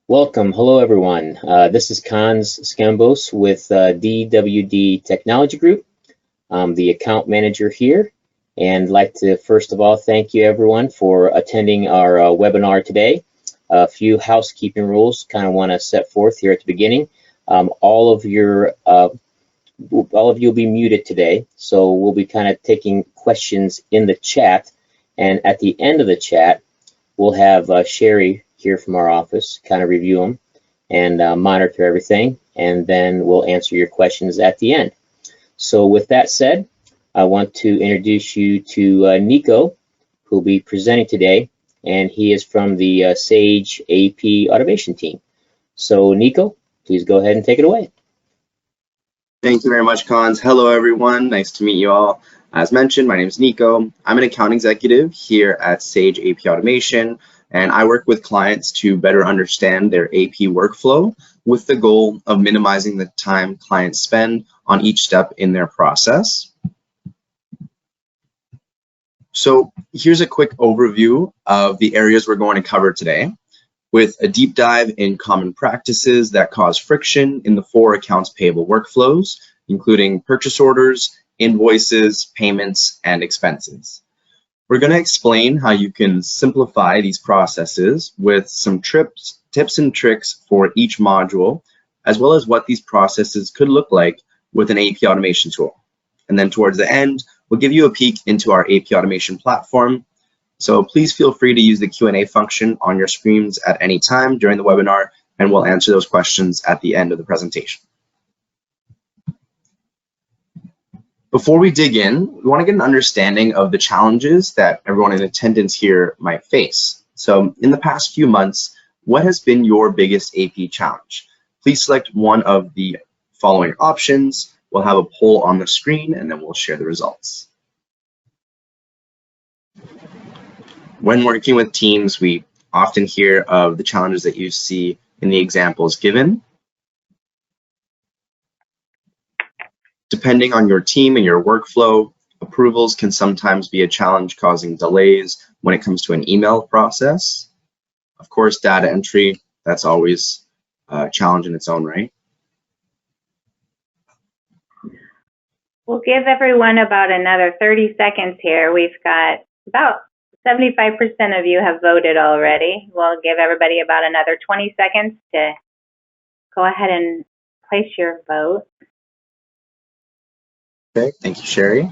Welcome. Hello, everyone. This is Cons Scambos with DWD Technology Group. I'm the account manager here, and like to first of all thank you everyone for attending our webinar today. A few housekeeping rules kind of want to set forth here at the beginning. All of you will be muted today, so we'll be kind of taking questions in the chat, and at the end of the chat we'll have Sherry here from our office kind of review them and monitor everything, and then we'll answer your questions at the end. So with that said, I want to introduce you to Nico, who will be presenting today, and he is from the Sage AP automation team. So Nico, please go ahead and take it away. Thank you very much, Cons. Hello, everyone. Nice to meet you all. As mentioned, my name is Nico. I'm an account executive here at Sage AP Automation, and I work with clients to better understand their AP workflow with the goal of minimizing the time clients spend on each step in their process. So here's a quick overview of the areas we're going to cover today, with a deep dive in common practices that cause friction in the 4 accounts payable workflows, including purchase orders, invoices, payments, and expenses. We're going to explain how you can simplify these processes with some tips and tricks for each module, as well as what these processes could look like with an AP automation tool. And then towards the end, we'll give you a peek into our AP automation platform. So please feel free to use the Q&A function on your screens at any time during the webinar, and we'll answer those questions at the end of the presentation. Before we dig in, we want to get an understanding of the challenges that everyone in attendance here might face. So in the past few months, what has been your biggest AP challenge? Please select one of the following options. We'll have a poll on the screen, and then we'll share the results. When working with teams, we often hear of the challenges that you see in the examples given. Depending on your team and your workflow, approvals can sometimes be a challenge, causing delays when it comes to an email process. Of course, data entry, that's always a challenge in its own right. We'll give everyone about another 30 seconds here. We've got about 75% of you have voted already. We'll give everybody about another 20 seconds to go ahead and place your vote. Okay, thank you, Sherry.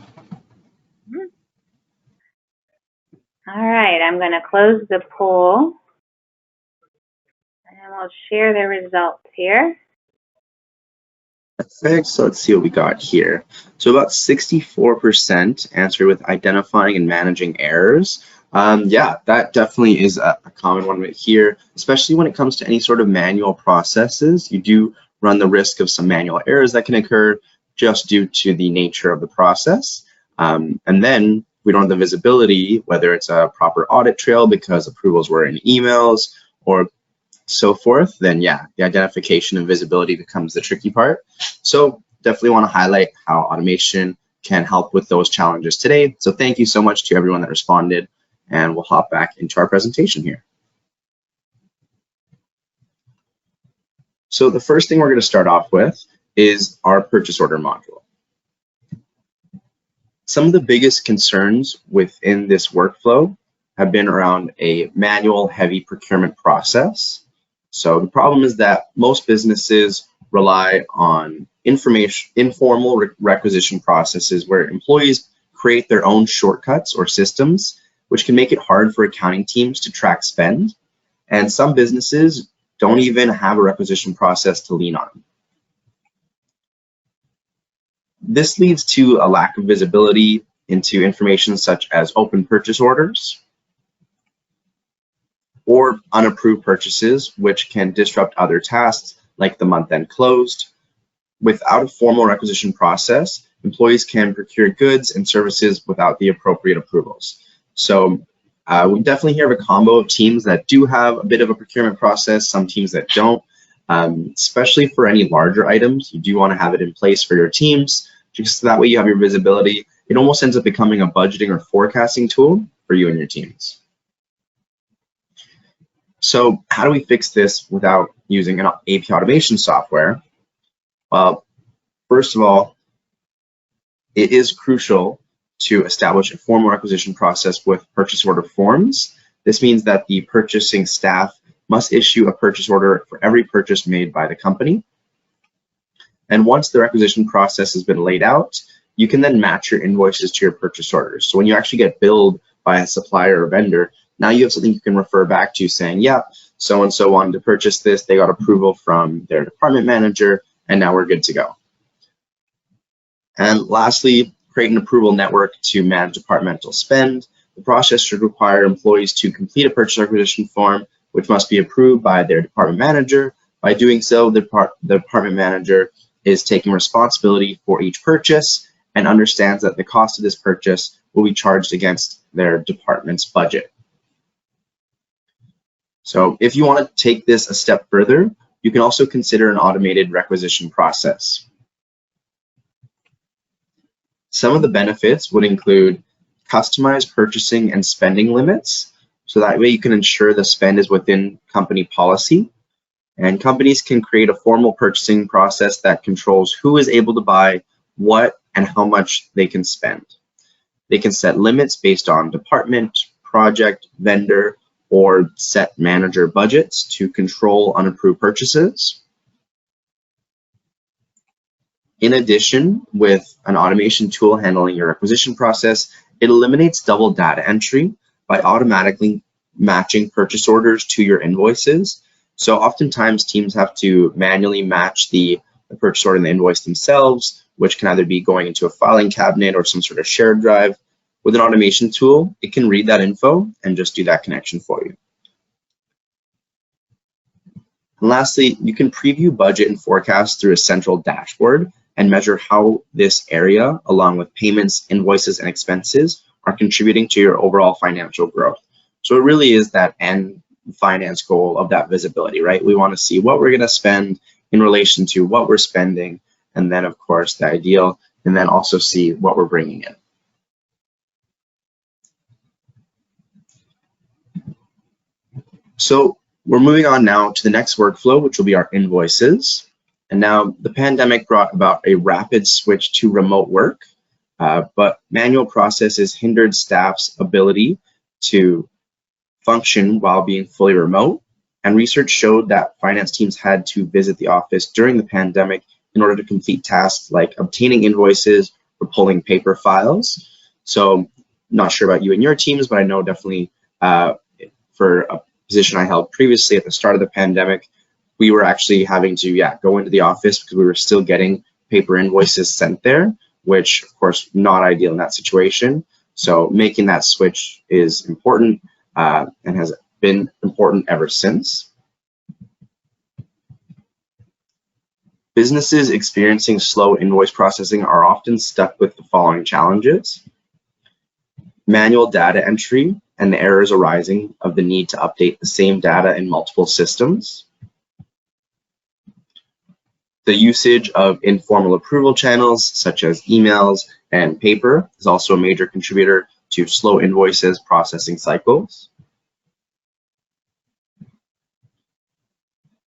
All right, I'm going to close the poll, and we'll share the results here. Perfect, so let's see what we got here. So about 64% answered with identifying and managing errors. Yeah, that definitely is a common one right here, especially when it comes to any sort of manual processes. You do run the risk of some manual errors that can occur just due to the nature of the process. And then we don't have the visibility, whether it's a proper audit trail because approvals were in emails or so forth, then yeah, the identification and visibility becomes the tricky part. So definitely want to highlight how automation can help with those challenges today. So thank you so much to everyone that responded, and we'll hop back into our presentation here. So the first thing we're going to start off with is our purchase order module. Some of the biggest concerns within this workflow have been around a manual heavy procurement process. So the problem is that most businesses rely on informal requisition processes where employees create their own shortcuts or systems, which can make it hard for accounting teams to track spend. And some businesses don't even have a requisition process to lean on. This leads to a lack of visibility into information such as open purchase orders or unapproved purchases, which can disrupt other tasks like the month-end closed. Without a formal requisition process, employees can procure goods and services without the appropriate approvals. So we definitely have a combo of teams that do have a bit of a procurement process, some teams that don't. Especially for any larger items, you do want to have it in place for your teams, just so that way you have your visibility. It almost ends up becoming a budgeting or forecasting tool for you and your teams. So how do we fix this without using an AP automation software? Well, first of all, it is crucial to establish a formal requisition process with purchase order forms. This means that the purchasing staff must issue a purchase order for every purchase made by the company. And once the requisition process has been laid out, you can then match your invoices to your purchase orders. So when you actually get billed by a supplier or vendor, now you have something you can refer back to saying, yeah, so-and-so wanted to purchase this, they got approval from their department manager, and now we're good to go. And lastly, create an approval network to manage departmental spend. The process should require employees to complete a purchase requisition form, which must be approved by their department manager. By doing so, the department manager is taking responsibility for each purchase and understands that the cost of this purchase will be charged against their department's budget. So if you want to take this a step further, you can also consider an automated requisition process. Some of the benefits would include customized purchasing and spending limits. So that way you can ensure the spend is within company policy. And companies can create a formal purchasing process that controls who is able to buy what and how much they can spend. They can set limits based on department, project, vendor, or set manager budgets to control unapproved purchases. In addition, with an automation tool handling your requisition process, it eliminates double data entry by automatically matching purchase orders to your invoices. So oftentimes teams have to manually match the purchase order and the invoice themselves, which can either be going into a filing cabinet or some sort of shared drive. With an automation tool, it can read that info and just do that connection for you. And lastly, you can preview budget and forecast through a central dashboard and measure how this area, along with payments, invoices, and expenses, are contributing to your overall financial growth. So it really is that end finance goal of that visibility, right? We want to see what we're going to spend in relation to what we're spending, and then of course the ideal, and then also see what we're bringing in. So we're moving on now to the next workflow, which will be our invoices. And now the pandemic brought about a rapid switch to remote work, but manual processes hindered staff's ability to function while being fully remote. And research showed that finance teams had to visit the office during the pandemic in order to complete tasks like obtaining invoices or pulling paper files. So not sure about you and your teams, but I know definitely for a position I held previously at the start of the pandemic, we were actually having to go into the office because we were still getting paper invoices sent there, which of course not ideal in that situation. So making that switch is important and has been important ever since. Businesses experiencing slow invoice processing are often stuck with the following challenges: manual data entry and the errors arising of the need to update the same data in multiple systems. The usage of informal approval channels such as emails and paper is also a major contributor to slow invoices processing cycles.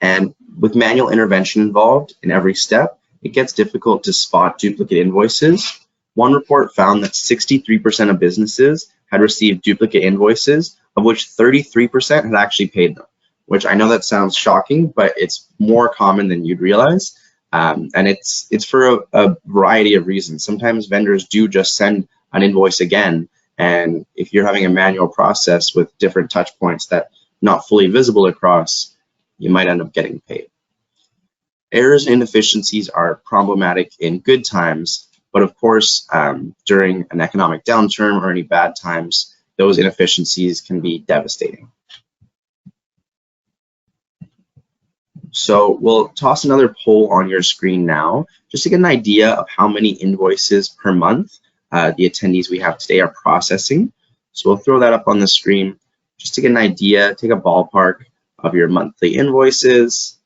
And with manual intervention involved in every step, it gets difficult to spot duplicate invoices. One report found that 63% of businesses had received duplicate invoices, of which 33% had actually paid them, which I know that sounds shocking, but it's more common than you'd realize. And it's for a variety of reasons. Sometimes vendors do just send an invoice again, and if you're having a manual process with different touch points that not fully visible across, you might end up getting paid. Errors and inefficiencies are problematic in good times, but of course, during an economic downturn or any bad times, those inefficiencies can be devastating. So we'll toss another poll on your screen now, just to get an idea of how many invoices per month the attendees we have today are processing. So we'll throw that up on the screen just to get an idea, take a ballpark of your monthly invoices.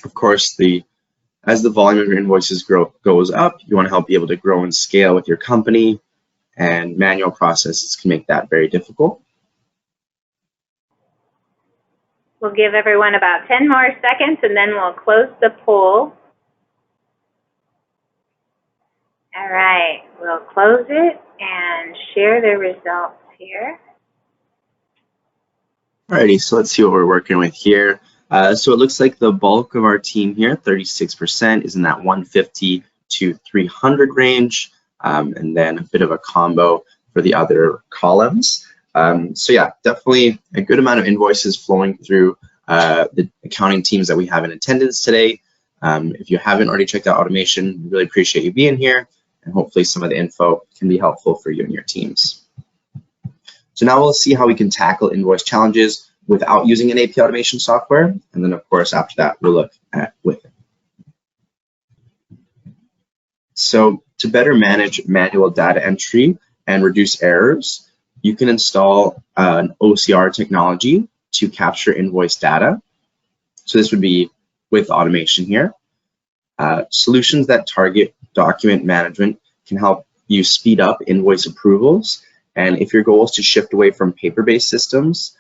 Of course, as the volume of your invoices goes up, you want to help be able to grow and scale with your company, and manual processes can make that very difficult. We'll give everyone about 10 more seconds and then we'll close the poll. All right, we'll close it and share the results here. Alrighty, so let's see what we're working with here. So it looks like the bulk of our team here, 36%, is in that 150 to 300 range, and then a bit of a combo for the other columns. So yeah, definitely a good amount of invoices flowing through the accounting teams that we have in attendance today. If you haven't already checked out automation, we really appreciate you being here, and hopefully some of the info can be helpful for you and your teams. So now we'll see how we can tackle invoice challenges without using an AP automation software. And then of course, after that, we'll look at with it. So to better manage manual data entry and reduce errors, you can install an OCR technology to capture invoice data. So this would be with automation here. Solutions that target document management can help you speed up invoice approvals. And if your goal is to shift away from paper-based systems,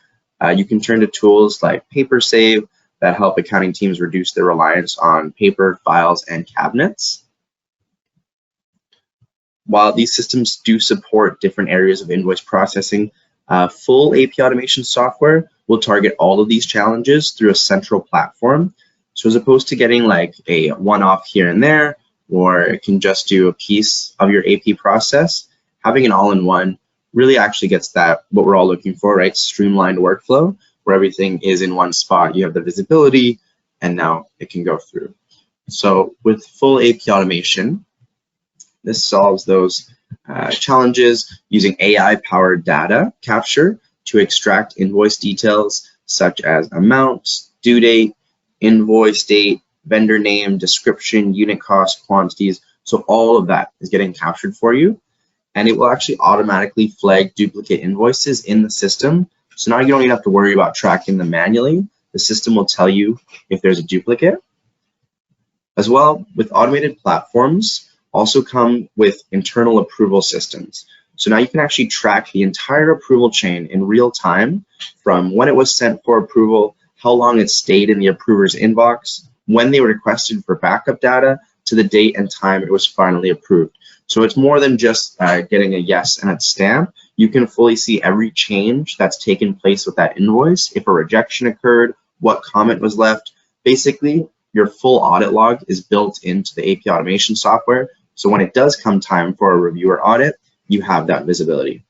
you can turn to tools like PaperSave that help accounting teams reduce their reliance on paper, files, and cabinets. While these systems do support different areas of invoice processing, full AP automation software will target all of these challenges through a central platform. So as opposed to getting like a one-off here and there, or it can just do a piece of your AP process, having an all-in-one really actually gets that what we're all looking for, right? Streamlined workflow where everything is in one spot. You have the visibility and now it can go through. So with full AP automation, this solves those challenges using AI-powered data capture to extract invoice details such as amounts, due date, invoice date, vendor name, description, unit cost, quantities. So all of that is getting captured for you. And it will actually automatically flag duplicate invoices in the system. So now you don't even have to worry about tracking them manually. The system will tell you if there's a duplicate. As well, with automated platforms, also come with internal approval systems. So now you can actually track the entire approval chain in real time from when it was sent for approval, how long it stayed in the approver's inbox, when they were requested for backup data, to the date and time it was finally approved. So it's more than just getting a yes and a stamp. You can fully see every change that's taken place with that invoice, if a rejection occurred, what comment was left. Basically, your full audit log is built into the AP automation software. So when it does come time for a review or audit, you have that visibility.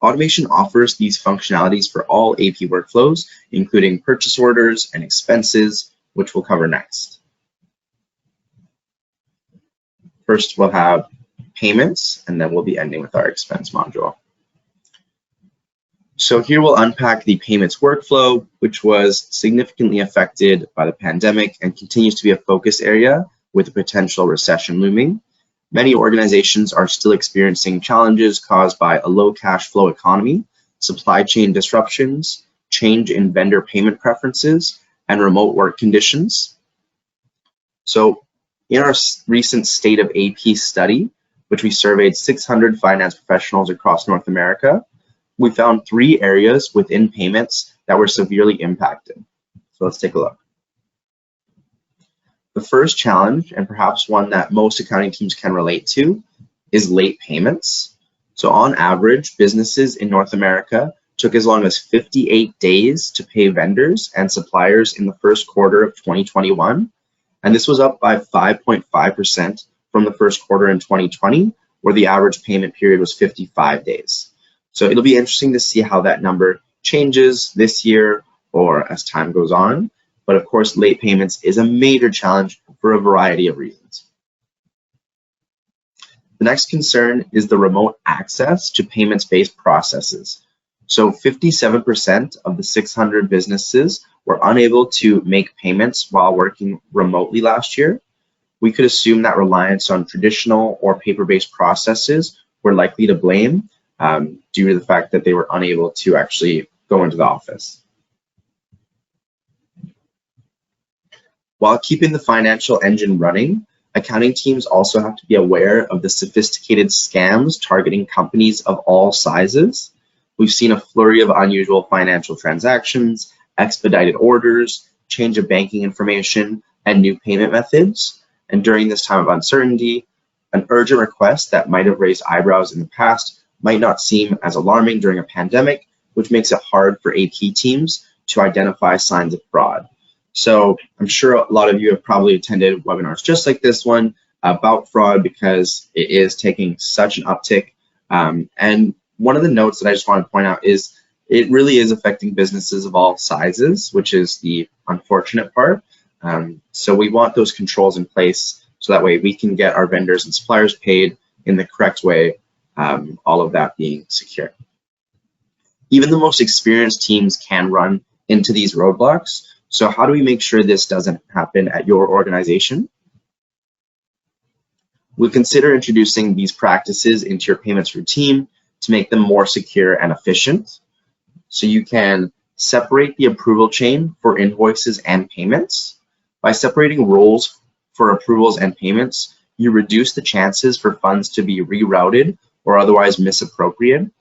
Automation offers these functionalities for all AP workflows, including purchase orders and expenses, which we'll cover next. First, we'll have payments, and then we'll be ending with our expense module. So here we'll unpack the payments workflow, which was significantly affected by the pandemic and continues to be a focus area with a potential recession looming. Many organizations are still experiencing challenges caused by a low cash flow economy, supply chain disruptions, change in vendor payment preferences, and remote work conditions. So in our recent State of AP study, which we surveyed 600 finance professionals across North America, we found 3 areas within payments that were severely impacted. So let's take a look. The first challenge, and perhaps one that most accounting teams can relate to, is late payments. So on average, businesses in North America took as long as 58 days to pay vendors and suppliers in the first quarter of 2021. And this was up by 5.5% from the first quarter in 2020, where the average payment period was 55 days. So it'll be interesting to see how that number changes this year or as time goes on. But of course, late payments is a major challenge for a variety of reasons. The next concern is the remote access to payments-based processes. So 57% of the 600 businesses were unable to make payments while working remotely last year. We could assume that reliance on traditional or paper-based processes were likely to blame due to the fact that they were unable to actually go into the office. While keeping the financial engine running, accounting teams also have to be aware of the sophisticated scams targeting companies of all sizes. We've seen a flurry of unusual financial transactions expedited orders, change of banking information, and new payment methods. And during this time of uncertainty, an urgent request that might have raised eyebrows in the past might not seem as alarming during a pandemic, which makes it hard for AP teams to identify signs of fraud. So I'm sure a lot of you have probably attended webinars just like this one about fraud because it is taking such an uptick. And one of the notes that I just want to point out is it really is affecting businesses of all sizes, which is the unfortunate part. So we want those controls in place so that way we can get our vendors and suppliers paid in the correct way, all of that being secure. Even the most experienced teams can run into these roadblocks. So how do we make sure this doesn't happen at your organization? We consider introducing these practices into your payments routine to make them more secure and efficient. So you can separate the approval chain for invoices and payments. By separating roles for approvals and payments, you reduce the chances for funds to be rerouted or otherwise misappropriated.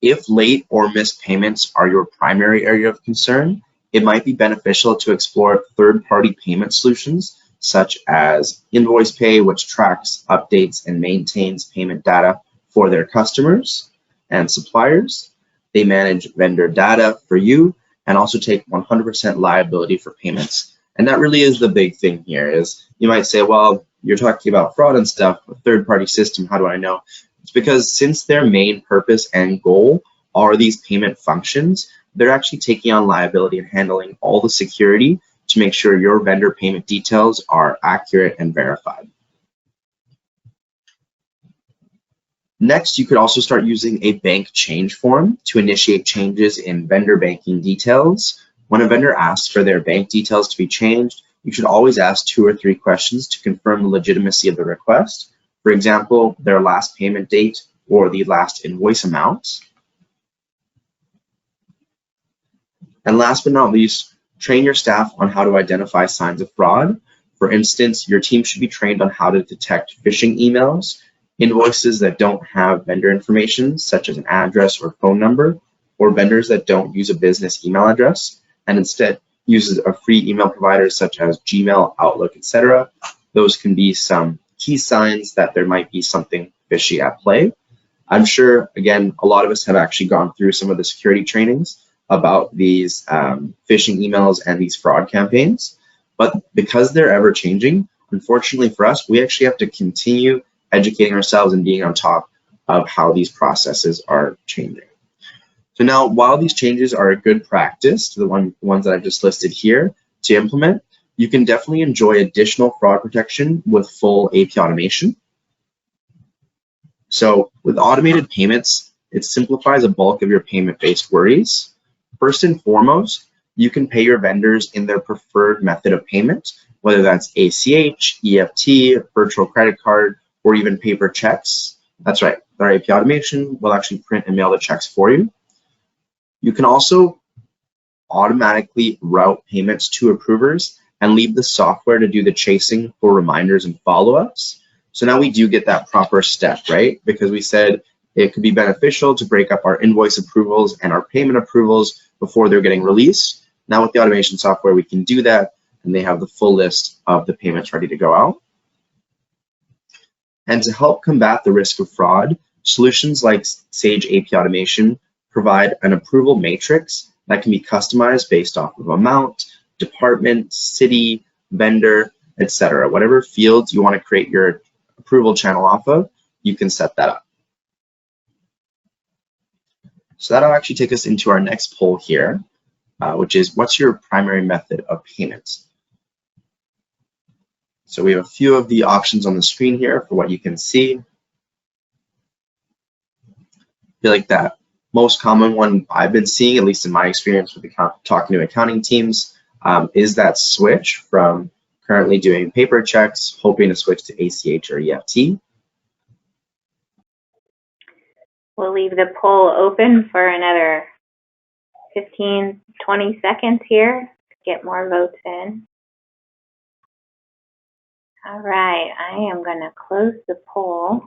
If late or missed payments are your primary area of concern, it might be beneficial to explore third-party payment solutions such as Invoice Pay, which tracks, updates, and maintains payment data for their customers and suppliers. They manage vendor data for you and also take 100% liability for payments. And that really is the big thing here is you might say, well, you're talking about fraud and stuff, a third-party system, how do I know? It's because since their main purpose and goal are these payment functions, they're actually taking on liability and handling all the security to make sure your vendor payment details are accurate and verified. Next, you could also start using a bank change form to initiate changes in vendor banking details. When a vendor asks for their bank details to be changed, you should always ask 2 or 3 questions to confirm the legitimacy of the request. For example, their last payment date or the last invoice amount. And last but not least, train your staff on how to identify signs of fraud. For instance, your team should be trained on how to detect phishing emails, invoices that don't have vendor information, such as an address or phone number, or vendors that don't use a business email address, and instead uses a free email provider such as Gmail, Outlook, etc. Those can be some key signs that there might be something fishy at play. I'm sure, again, a lot of us have actually gone through some of the security trainings about these phishing emails and these fraud campaigns, but because they're ever changing, unfortunately for us, we actually have to continue educating ourselves and being on top of how these processes are changing. So now, while these changes are a good practice to the ones that I've just listed here to implement, you can definitely enjoy additional fraud protection with full AP automation. So with automated payments, it simplifies a bulk of your payment-based worries. First and foremost, you can pay your vendors in their preferred method of payment, whether that's ACH, EFT, virtual credit card, or even paper checks. That's right, our AP automation will actually print and mail the checks for you. You can also automatically route payments to approvers and leave the software to do the chasing for reminders and follow-ups. So now we do get that proper step, right? Because we said it could be beneficial to break up our invoice approvals and our payment approvals before they're getting released. Now with the automation software, we can do that, and they have the full list of the payments ready to go out. And to help combat the risk of fraud, solutions like Sage AP Automation provide an approval matrix that can be customized based off of amount, department, city, vendor, etc. Whatever fields you want to create your approval channel off of, you can set that up. So that'll actually take us into our next poll here, which is what's your primary method of payments? So we have a few of the options on the screen here for what you can see. I feel like that most common one I've been seeing, at least in my experience with talking to accounting teams, is that switch from currently doing paper checks, hoping to switch to ACH or EFT. We'll leave the poll open for another 15, 20 seconds here to get more votes in. All right, I am going to close the poll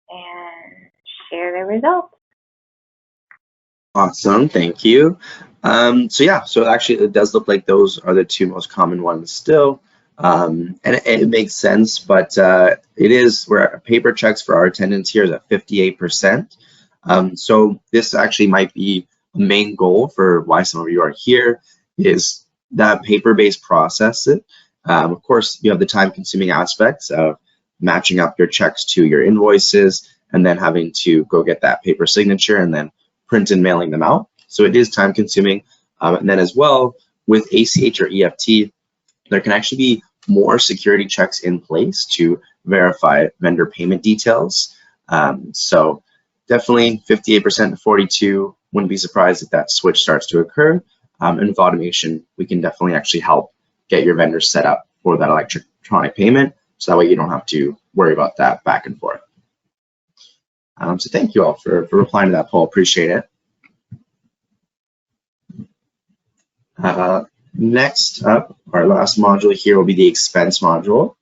and share the results. Awesome, thank you. So actually it does look like those are the two most common ones still. And it makes sense, but it is where paper checks for our attendance here is at 58%. So this actually might be a main goal for why some of you are here, is that paper-based process. Of course, you have the time-consuming aspects of matching up your checks to your invoices and then having to go get that paper signature and then print and mailing them out. So it is time consuming. And then as well with ACH or EFT, there can actually be more security checks in place to verify vendor payment details. So definitely 58% to 42, wouldn't be surprised if that switch starts to occur. And with automation, we can definitely actually help get your vendors set up for that electronic payment. So that way you don't have to worry about that back and forth. So thank you all for replying to that poll, appreciate it. Next up, our last module here will be the expense module.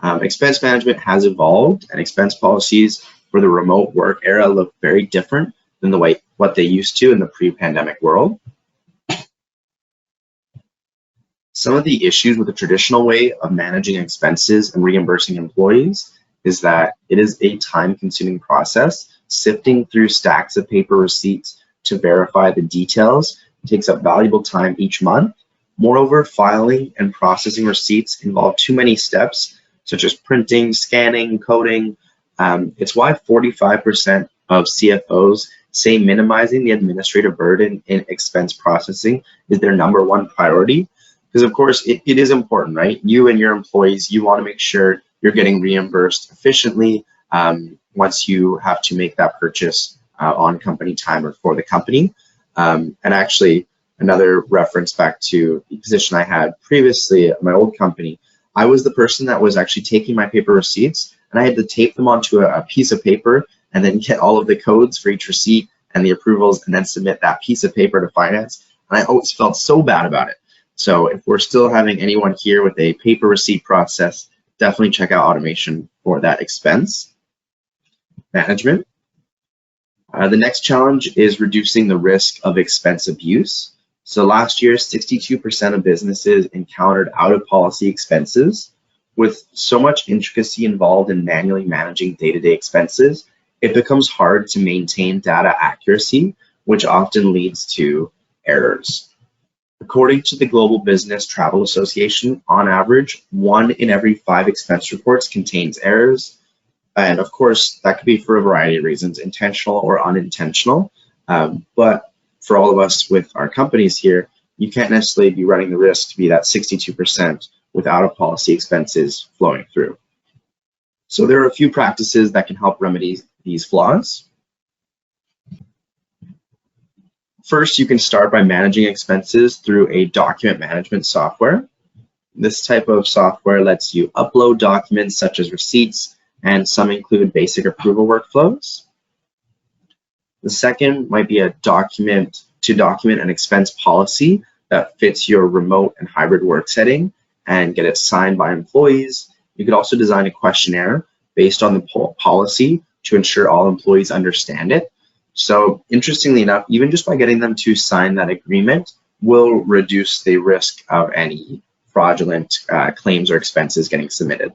Expense management has evolved, and expense policies for the remote work era look very different than what they used to in the pre-pandemic world. Some of the issues with the traditional way of managing expenses and reimbursing employees is that it is a time-consuming process. Sifting through stacks of paper receipts to verify the details takes up valuable time each month. Moreover, filing and processing receipts involve too many steps, such as printing, scanning, coding. It's why 45% of CFOs say minimizing the administrative burden in expense processing is their #1 priority. Because of course, it is important, right? You and your employees, you want to make sure you're getting reimbursed efficiently once you have to make that purchase on company time or for the company. And actually, another reference back to the position I had previously at my old company, I was the person that was actually taking my paper receipts, and I had to tape them onto a piece of paper and then get all of the codes for each receipt and the approvals and then submit that piece of paper to finance. And I always felt so bad about it. So if we're still having anyone here with a paper receipt process, definitely check out automation for that expense management. The next challenge is reducing the risk of expense abuse. So last year, 62% of businesses encountered out-of-policy expenses. With so much intricacy involved in manually managing day-to-day expenses, it becomes hard to maintain data accuracy, which often leads to errors. According to the Global Business Travel Association, on average, 1 in every 5 expense reports contains errors. And of course, that could be for a variety of reasons, intentional or unintentional. But for all of us with our companies here, you can't necessarily be running the risk to be that 62% with out-of-policy expenses flowing through. So there are a few practices that can help remedy these flaws. First, you can start by managing expenses through a document management software. This type of software lets you upload documents such as receipts, and some include basic approval workflows. The second might be a document an expense policy that fits your remote and hybrid work setting and get it signed by employees. You could also design a questionnaire based on the policy to ensure all employees understand it. So interestingly enough, even just by getting them to sign that agreement will reduce the risk of any fraudulent claims or expenses getting submitted.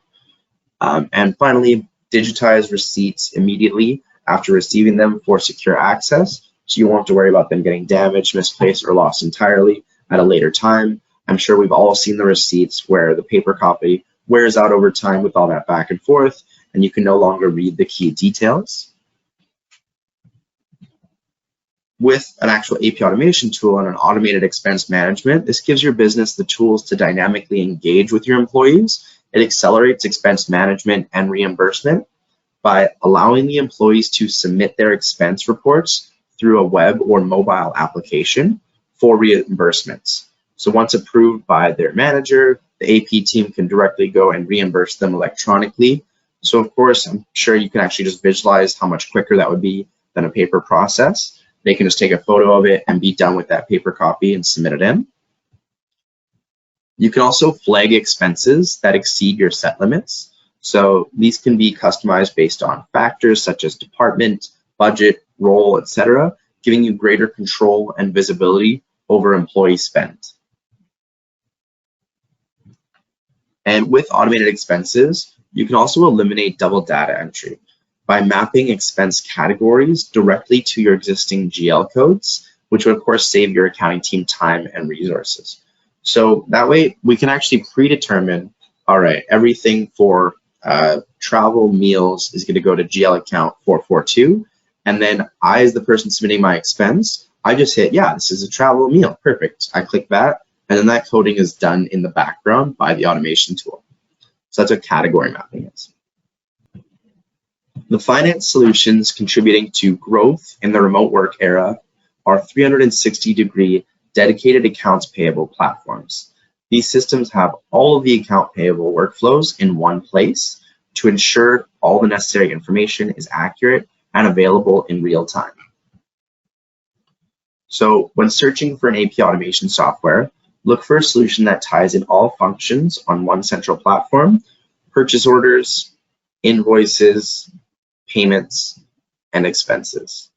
And finally, digitize receipts immediately after receiving them for secure access, so you won't have to worry about them getting damaged, misplaced, or lost entirely at a later time. I'm sure we've all seen the receipts where the paper copy wears out over time with all that back and forth, and you can no longer read the key details. With an actual AP automation tool and an automated expense management, this gives your business the tools to dynamically engage with your employees. It accelerates expense management and reimbursement by allowing the employees to submit their expense reports through a web or mobile application for reimbursements. So once approved by their manager, the AP team can directly go and reimburse them electronically. So of course, I'm sure you can actually just visualize how much quicker that would be than a paper process. They can just take a photo of it and be done with that paper copy and submit it in. You can also flag expenses that exceed your set limits. So these can be customized based on factors such as department, budget, role, etc., giving you greater control and visibility over employee spend. And with automated expenses, you can also eliminate double data entry by mapping expense categories directly to your existing GL codes, which would of course save your accounting team time and resources. So that way we can actually predetermine, all right, everything for travel meals is going to go to GL account 442. And then I, as the person submitting my expense, I just hit, yeah, this is a travel meal. Perfect. I click that. And then that coding is done in the background by the automation tool. So that's what category mapping is. The finance solutions contributing to growth in the remote work era are 360-degree dedicated accounts payable platforms. These systems have all of the account payable workflows in one place to ensure all the necessary information is accurate and available in real time. So when searching for an AP automation software, look for a solution that ties in all functions on one central platform: purchase orders, invoices, payments, and expenses.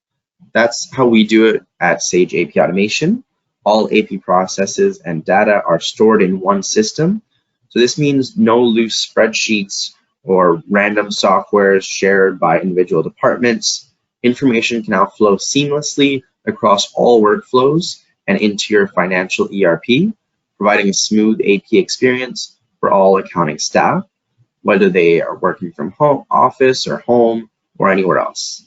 That's how we do it at Sage AP Automation. All AP processes and data are stored in one system. So this means no loose spreadsheets or random softwares shared by individual departments. Information can now flow seamlessly across all workflows and into your financial ERP, providing a smooth AP experience for all accounting staff, whether they are working from home, office, or home, or anywhere else.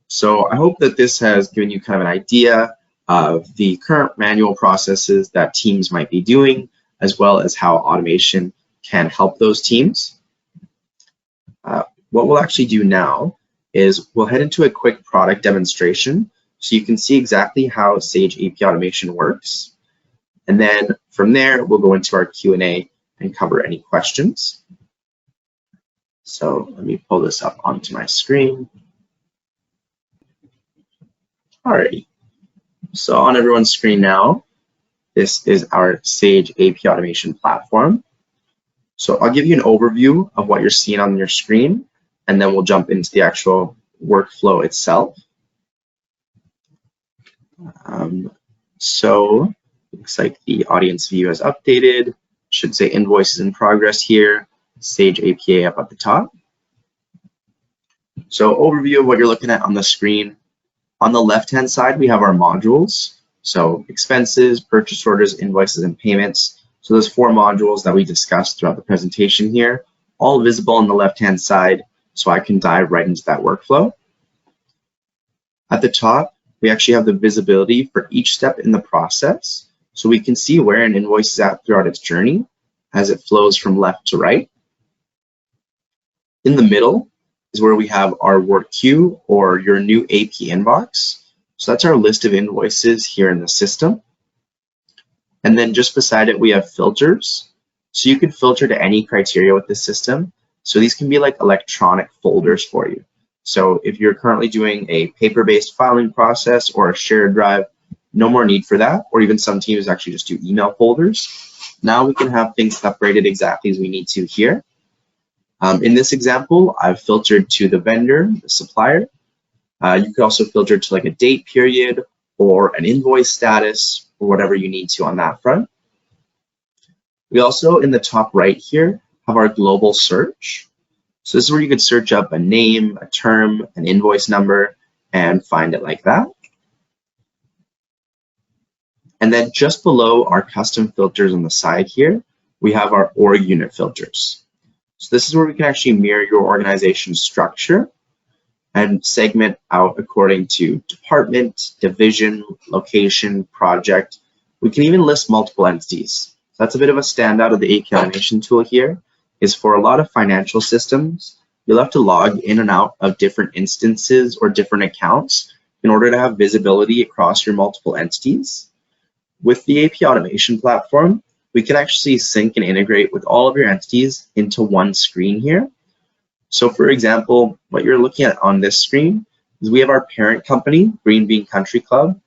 So I hope that this has given you kind of an idea of the current manual processes that teams might be doing, as well as how automation can help those teams. What we'll actually do now is we'll head into a quick product demonstration so you can see exactly how Sage AP Automation works. And then from there, we'll go into our Q&A and cover any questions. So let me pull this up onto my screen. Alrighty, so on everyone's screen now, this is our Sage AP Automation platform. So I'll give you an overview of what you're seeing on your screen, and then we'll jump into the actual workflow itself. So looks like the audience view has updated. Should say invoices in progress here, Sage APA up at the top. So overview of what you're looking at on the screen. On the left-hand side, we have our modules. So expenses, purchase orders, invoices, and payments. So those 4 modules that we discussed throughout the presentation here, all visible on the left-hand side, so I can dive right into that workflow. At the top, we actually have the visibility for each step in the process. So we can see where an invoice is at throughout its journey as it flows from left to right. In the middle is where we have our work queue or your new AP inbox. So that's our list of invoices here in the system. And then just beside it, we have filters. So you can filter to any criteria with the system. So these can be like electronic folders for you. So if you're currently doing a paper-based filing process or a shared drive, no more need for that. Or even some teams actually just do email folders. Now we can have things separated exactly as we need to here. In this example, I've filtered to the vendor, the supplier. You could also filter to like a date period or an invoice status or whatever you need to on that front. We also, in the top right here, have our global search. So this is where you could search up a name, a term, an invoice number, and find it like that. And then just below our custom filters on the side here, we have our org unit filters. So this is where we can actually mirror your organization's structure and segment out according to department, division, location, project. We can even list multiple entities. So that's a bit of a standout of the AP Automation tool here, is for a lot of financial systems, you'll have to log in and out of different instances or different accounts in order to have visibility across your multiple entities. With the AP Automation platform, we can actually sync and integrate with all of your entities into one screen here. So for example, what you're looking at on this screen is we have our parent company, Green Bean Country Club,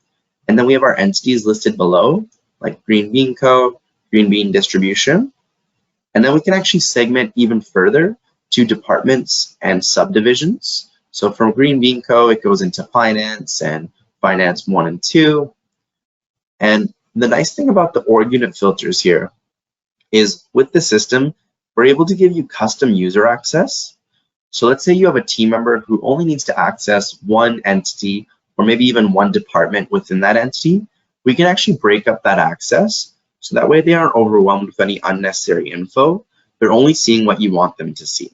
and then we have our entities listed below, like Green Bean Co., Green Bean Distribution. And then we can actually segment even further to departments and subdivisions. So from Green Bean Co, it goes into finance and finance 1 and 2. And the nice thing about the org unit filters here is with the system, we're able to give you custom user access. So let's say you have a team member who only needs to access one entity or maybe even one department within that entity. We can actually break up that access so that way they aren't overwhelmed with any unnecessary info. They're only seeing what you want them to see.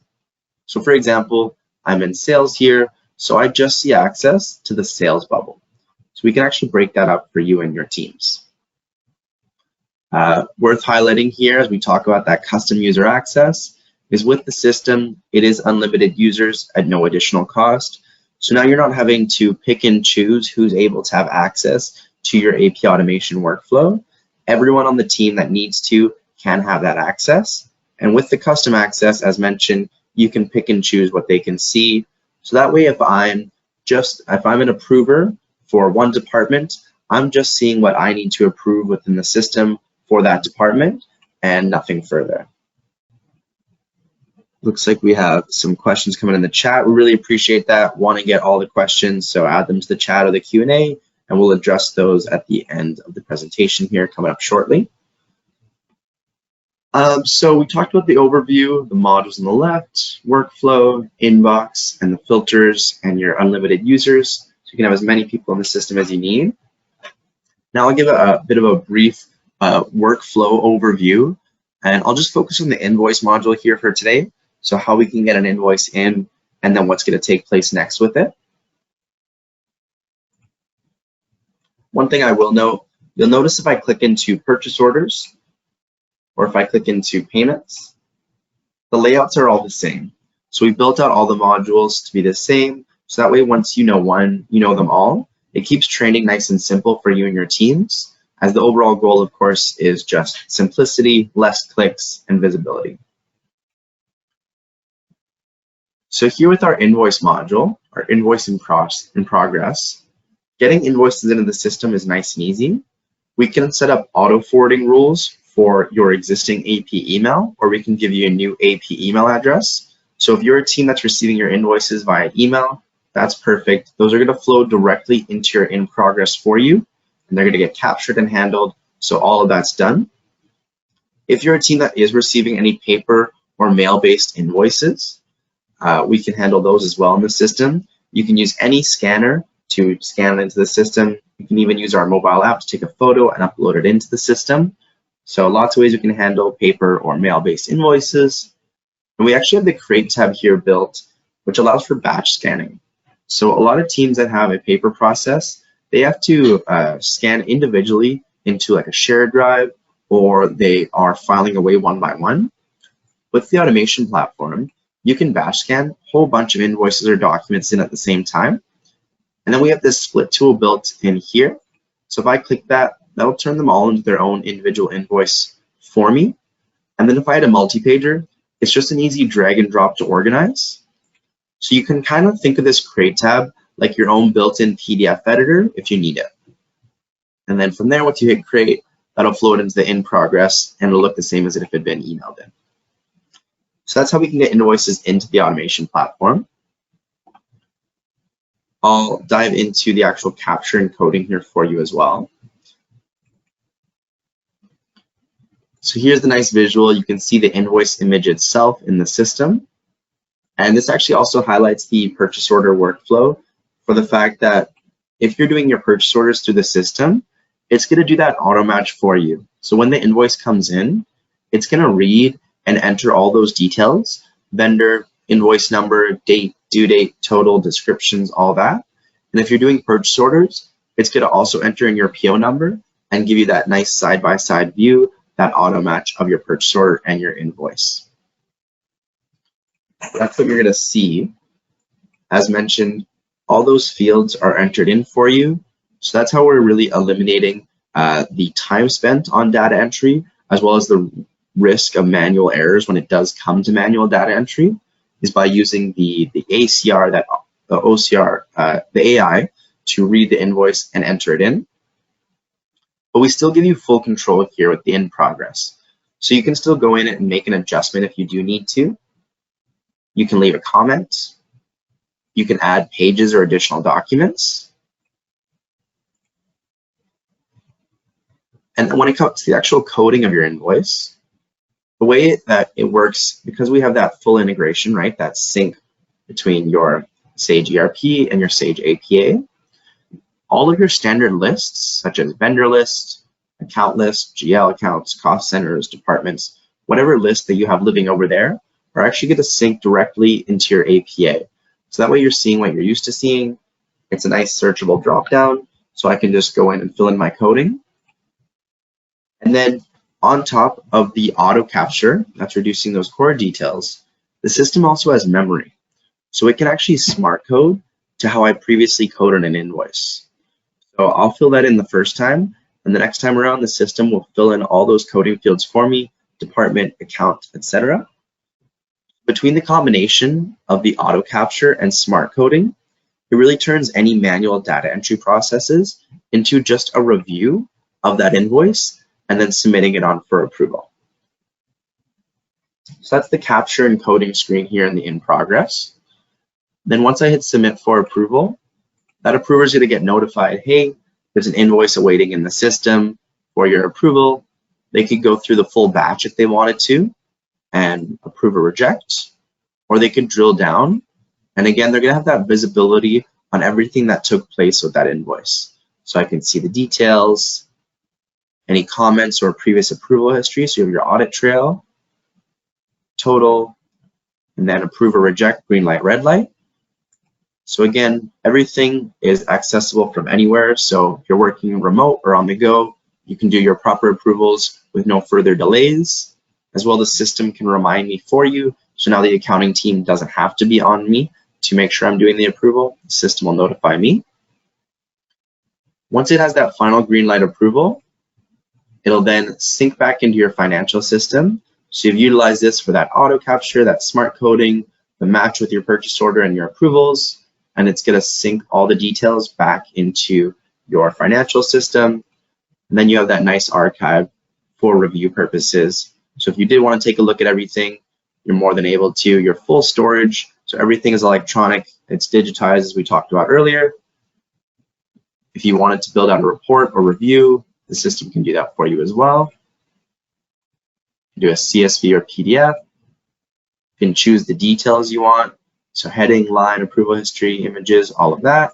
So for example, I'm in sales here, so I just see access to the sales bubble. So we can actually break that up for you and your teams. Worth highlighting here as we talk about that custom user access is with the system, it is unlimited users at no additional cost. So now you're not having to pick and choose who's able to have access to your AP automation workflow. Everyone on the team that needs to can have that access. And with the custom access, as mentioned, you can pick and choose what they can see. So that way, if I'm an approver for one department, I'm just seeing what I need to approve within the system for that department and nothing further. Looks like we have some questions coming in the chat. We really appreciate that. Want to get all the questions, so add them to the chat or the Q&A, and we'll address those at the end of the presentation here coming up shortly. So we talked about the overview, the modules on the left, workflow, inbox, and the filters, and your unlimited users. So you can have as many people in the system as you need. Now I'll give a bit of a brief workflow overview, and I'll just focus on the invoice module here for today. So how we can get an invoice in, and then what's going to take place next with it. One thing I will note, you'll notice if I click into purchase orders, or if I click into payments, the layouts are all the same. So we built out all the modules to be the same. So that way, once you know one, you know them all. It keeps training nice and simple for you and your teams, as the overall goal, of course, is just simplicity, less clicks, and visibility. So here with our invoice module, our invoice in progress, getting invoices into the system is nice and easy. We can set up auto forwarding rules for your existing AP email, or we can give you a new AP email address. So if you're a team that's receiving your invoices via email, that's perfect. Those are going to flow directly into your in progress for you, and they're going to get captured and handled. So all of that's done. If you're a team that is receiving any paper or mail-based invoices, we can handle those as well in the system. You can use any scanner to scan it into the system. You can even use our mobile app to take a photo and upload it into the system. So lots of ways we can handle paper or mail-based invoices. And we actually have the Create tab here built, which allows for batch scanning. So a lot of teams that have a paper process, they have to scan individually into like a shared drive, or they are filing away one by one. With the automation platform, you can batch scan a whole bunch of invoices or documents in at the same time. And then we have this split tool built in here. So if I click that, that'll turn them all into their own individual invoice for me. And then if I had a multi-pager, it's just an easy drag and drop to organize. So you can kind of think of this Create tab like your own built-in PDF editor if you need it. And then from there, once you hit Create, that'll flow it into the in progress, and it'll look the same as if it had been emailed in. So that's how we can get invoices into the automation platform. I'll dive into the actual capture and coding here for you as well. So here's the nice visual. You can see the invoice image itself in the system. And this actually also highlights the purchase order workflow for the fact that if you're doing your purchase orders through the system, it's going to do that auto match for you. So when the invoice comes in, it's going to read and enter all those details, vendor, invoice number, date, due date, total, descriptions, all that. And if you're doing purchase orders, it's going to also enter in your PO number and give you that nice side-by-side view, that auto match of your purchase order and your invoice. That's what you're going to see. As mentioned, all those fields are entered in for you. So that's how we're really eliminating the time spent on data entry, as well as the risk of manual errors when it does come to manual data entry, is by using the ACR, the OCR, the AI to read the invoice and enter it in. But we still give you full control here with the in progress. So you can still go in and make an adjustment if you do need to. You can leave a comment. You can add pages or additional documents. And when it comes to the actual coding of your invoice, the way that it works, because we have that full integration, right, that sync between your Sage ERP and your Sage APA, all of your standard lists, such as vendor lists, account lists, GL accounts, cost centers, departments, whatever list that you have living over there, are actually going to sync directly into your APA. So that way you're seeing what you're used to seeing. It's a nice searchable dropdown, so I can just go in and fill in my coding. And then on top of the auto capture, that's reducing those core details, the system also has memory. So it can actually smart code to how I previously coded an invoice. So I'll fill that in the first time, and the next time around, the system will fill in all those coding fields for me, department, account, etc. Between the combination of the auto capture and smart coding, it really turns any manual data entry processes into just a review of that invoice and then submitting it on for approval. So that's the capture and coding screen here in the in progress. Then once I hit submit for approval, that approver is going to get notified, hey, there's an invoice awaiting in the system for your approval. They could go through the full batch if they wanted to and approve or reject, or they could drill down. And again, they're going to have that visibility on everything that took place with that invoice. So I can see the details, any comments or previous approval history. So you have your audit trail, total, and then approve or reject, green light, red light. So again, everything is accessible from anywhere. So if you're working remote or on the go, you can do your proper approvals with no further delays. As well, the system can remind me for you. So now the accounting team doesn't have to be on me to make sure I'm doing the approval. The system will notify me. Once it has that final green light approval, it'll then sync back into your financial system. So you've utilized this for that auto capture, that smart coding, the match with your purchase order and your approvals, and it's going to sync all the details back into your financial system. And then you have that nice archive for review purposes. So if you did want to take a look at everything, you're more than able to. Your full storage, so everything is electronic, it's digitized as we talked about earlier. If you wanted to build out a report or review, the system can do that for you as well. You can do a CSV or PDF. You can choose the details you want. So heading, line, approval history, images, all of that.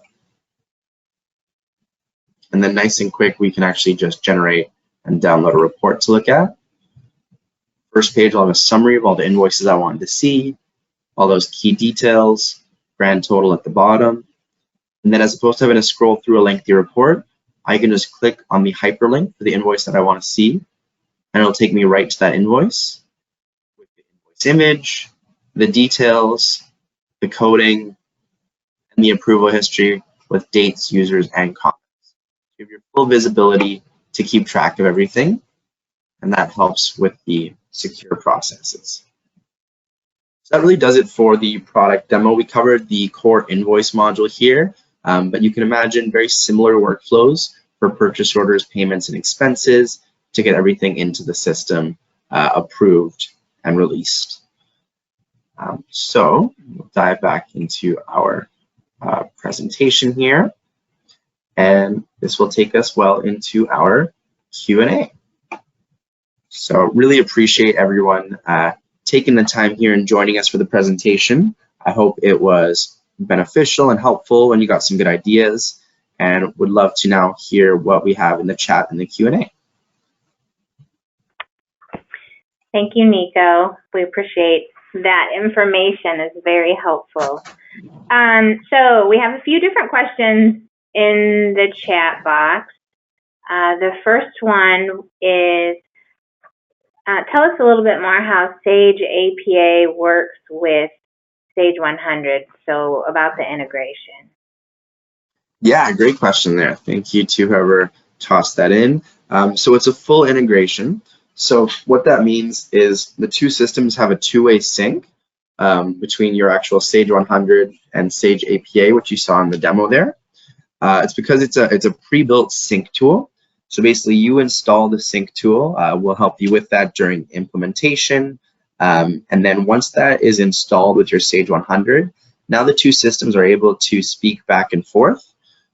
And then nice and quick, we can actually just generate and download a report to look at. First page, I'll have a summary of all the invoices I wanted to see, all those key details, grand total at the bottom. And then as opposed to having to scroll through a lengthy report, I can just click on the hyperlink for the invoice that I want to see, and it'll take me right to that invoice with the invoice image, the details, the coding, and the approval history with dates, users, and comments. You have your full visibility to keep track of everything, and that helps with the secure processes. So that really does it for the product demo. We covered the core invoice module here, but you can imagine very similar workflows for purchase orders, payments, and expenses to get everything into the system approved and released. So we'll dive back into our presentation here, and this will take us well into our Q&A. So really appreciate everyone taking the time here and joining us for the presentation. I hope it was beneficial and helpful and you got some good ideas, and would love to now hear what we have in the chat and the Q&A. Thank you, Nico. We appreciate that information. Is very helpful. So we have a few different questions in the chat box. The first one is, tell us a little bit more how Sage APA works with Sage 100, so about the integration. Yeah, great question there. Thank you to whoever tossed that in. So it's a full integration. So what that means is the two systems have a two-way sync between your actual Sage 100 and Sage APA, which you saw in the demo there. It's because it's a pre-built sync tool. So basically you install the sync tool. We'll help you with that during implementation. And then once that is installed with your Sage 100, Now the two systems are able to speak back and forth.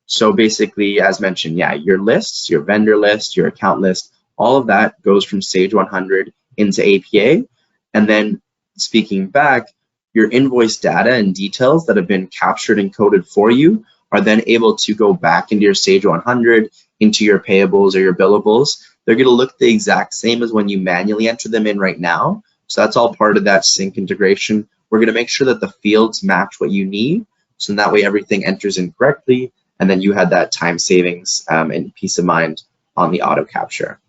So basically, as mentioned, yeah, your lists, your vendor list, your account list, all of that goes from Sage 100 into APA. And then speaking back, your invoice data and details that have been captured and coded for you are then able to go back into your Sage 100, into your payables or your billables. They're going to look the exact same as when you manually enter them in right now. So that's all part of that sync integration. We're going to make sure that the fields match what you need. So that way everything enters in correctly. And then you had that time savings and peace of mind on the auto capture.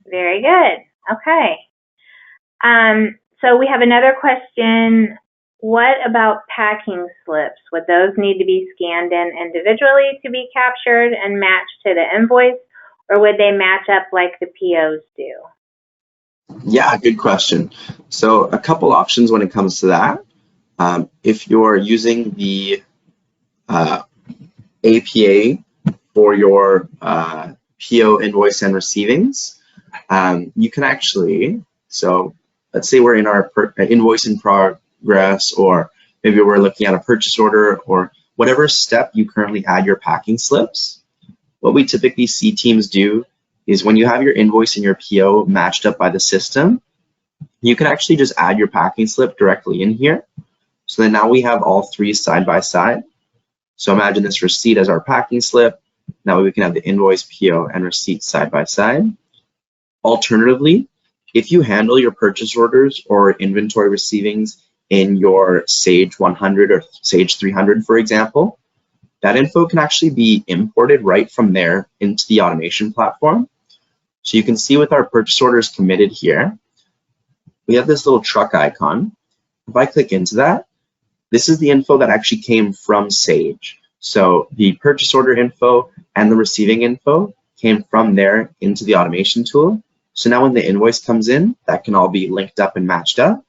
Very good. Okay. So we have another question. What about packing slips? Would those need to be scanned in individually to be captured and matched to the invoice, or would they match up like the POs do? Yeah, good question. So a couple options when it comes to that. If you're using the APA for your PO invoice and receivings, you can actually, so let's say we're in our invoice in progress, or maybe we're looking at a purchase order, or whatever step you currently add your packing slips. What we typically see teams do is when you have your invoice and your PO matched up by the system, you can actually just add your packing slip directly in here. So then now we have all three side by side. So imagine this receipt as our packing slip. Now we can have the invoice, PO, and receipt side by side. Alternatively, if you handle your purchase orders or inventory receivings in your Sage 100 or Sage 300, for example, that info can actually be imported right from there into the automation platform. So you can see with our purchase orders committed here, we have this little truck icon. If I click into that, this is the info that actually came from Sage. So the purchase order info and the receiving info came from there into the automation tool. So now when the invoice comes in, that can all be linked up and matched up.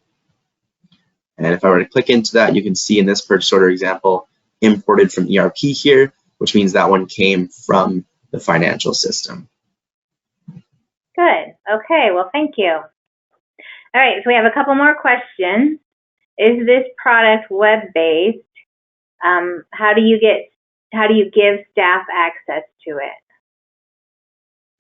And if I were to click into that, you can see in this purchase order example, imported from ERP here, which means that one came from the financial system. Good. Okay. Well, thank you. All right. So we have a couple more questions. Is this product web-based? How do you give staff access to it?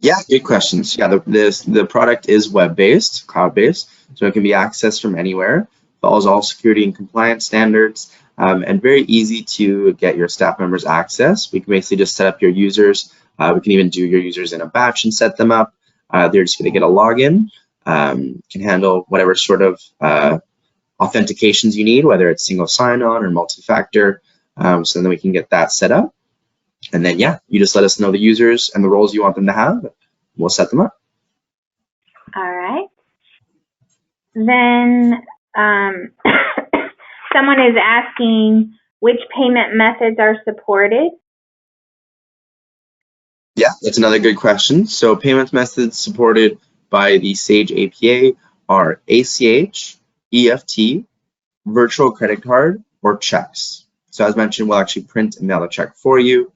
Yeah, good questions. Yeah, the product is web-based, cloud-based, so it can be accessed from anywhere. Follows all security and compliance standards, and very easy to get your staff members access. We can basically just set up your users. We can even do your users in a batch and set them up. They're just going to get a login. Can handle whatever sort of authentications you need, whether it's single sign-on or multi-factor. So then we can get that set up. And then, yeah, you just let us know the users and the roles you want them to have. We'll set them up. All right. Then someone is asking which payment methods are supported. Yeah, that's another good question. So payment methods supported by the Sage APA are ACH, EFT, virtual credit card, or checks. So as mentioned, we'll actually print and mail a check for you.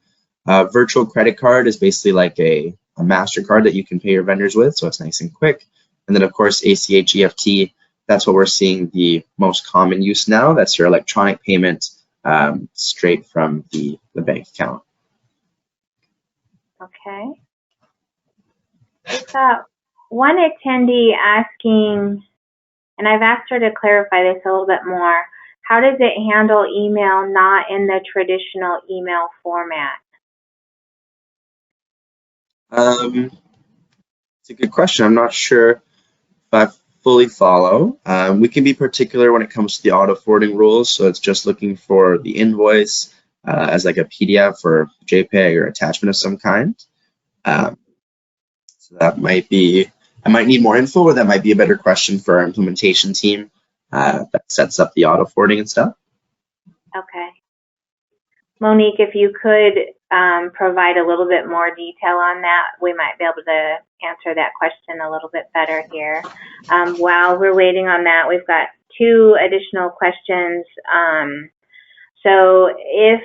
Virtual credit card is basically like a MasterCard that you can pay your vendors with, so it's nice and quick. And then of course, ACH, EFT, that's what we're seeing the most common use now. That's your electronic payment straight from the bank account. Okay. We've got one attendee asking, and I've asked her to clarify this a little bit more. How does it handle email not in the traditional email format? It's a good question. I'm not sure if I fully follow. We can be particular when it comes to the auto forwarding rules. So it's just looking for the invoice as like a PDF or JPEG or attachment of some kind. So that might be, I might need more info, or that might be a better question for our implementation team that sets up the auto forwarding and stuff. Okay. Monique, if you could provide a little bit more detail on that, we might be able to answer that question a little bit better here. While we're waiting on that, we've got two additional questions. So if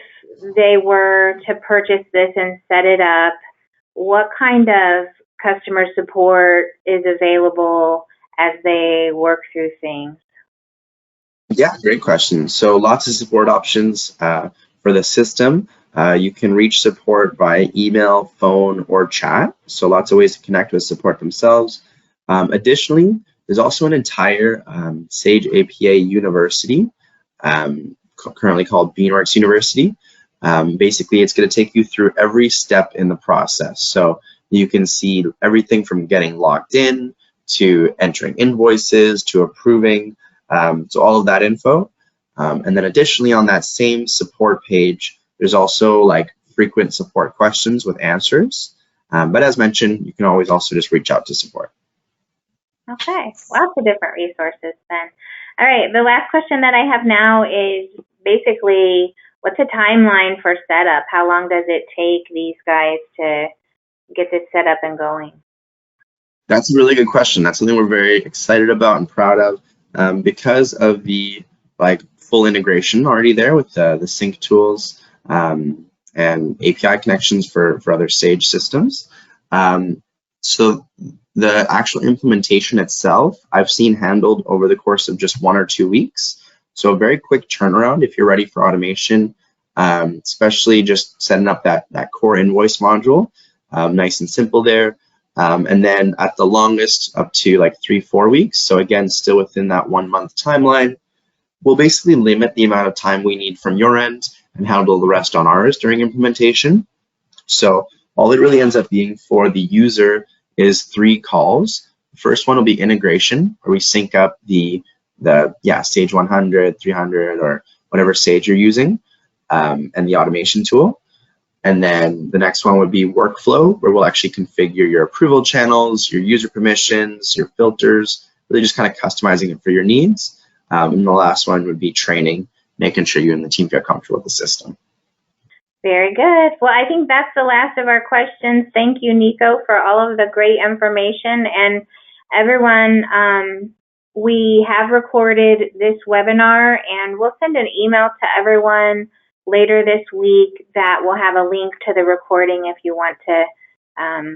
they were to purchase this and set it up, what kind of customer support is available as they work through things? Yeah, great question. So lots of support options for the system. You can reach support by email, phone, or chat. So lots of ways to connect with support themselves. Additionally, there's also an entire Sage APA University, currently called Beanworks University. Basically, it's going to take you through every step in the process. So you can see everything from getting logged in to entering invoices to approving. So all of that info. And then additionally on that same support page, there's also like frequent support questions with answers. But as mentioned, you can always also just reach out to support. Okay, lots of different resources then. All right, the last question that I have now is basically what's a timeline for setup? How long does it take these guys to get this set up and going? That's a really good question. That's something we're very excited about and proud of because of the like full integration already there with the sync tools and API connections for other Sage systems. So the actual implementation itself, I've seen handled over the course of just 1 or 2 weeks. So a very quick turnaround if you're ready for automation, especially just setting up that core invoice module, nice and simple there. And then at the longest up to like 3-4 weeks. So again, still within that 1 month timeline, we'll basically limit the amount of time we need from your end and handle the rest on ours during implementation. So all it really ends up being for the user is 3 calls. The first one will be integration, where we sync up the Sage 100, 300, or whatever Sage you're using, and the automation tool. And then the next one would be workflow, where we'll actually configure your approval channels, your user permissions, your filters, really just kind of customizing it for your needs. And the last one would be training, making sure you and the team feel comfortable with the system. Very good. Well, I think that's the last of our questions. Thank you, Nico, for all of the great information. And everyone, we have recorded this webinar, and we'll send an email to everyone later this week that will have a link to the recording if you want to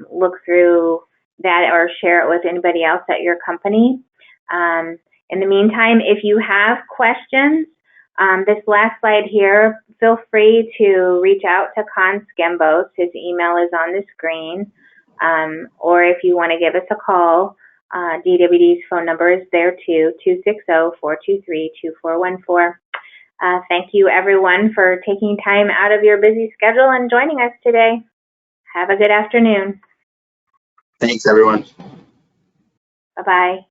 look through that or share it with anybody else at your company. In the meantime, if you have questions, this last slide here, feel free to reach out to Con Skembos. His email is on the screen. Or if you want to give us a call, DWD's phone number is there too, 260-423-2414. Thank you, everyone, for taking time out of your busy schedule and joining us today. Have a good afternoon. Thanks, everyone. Bye-bye.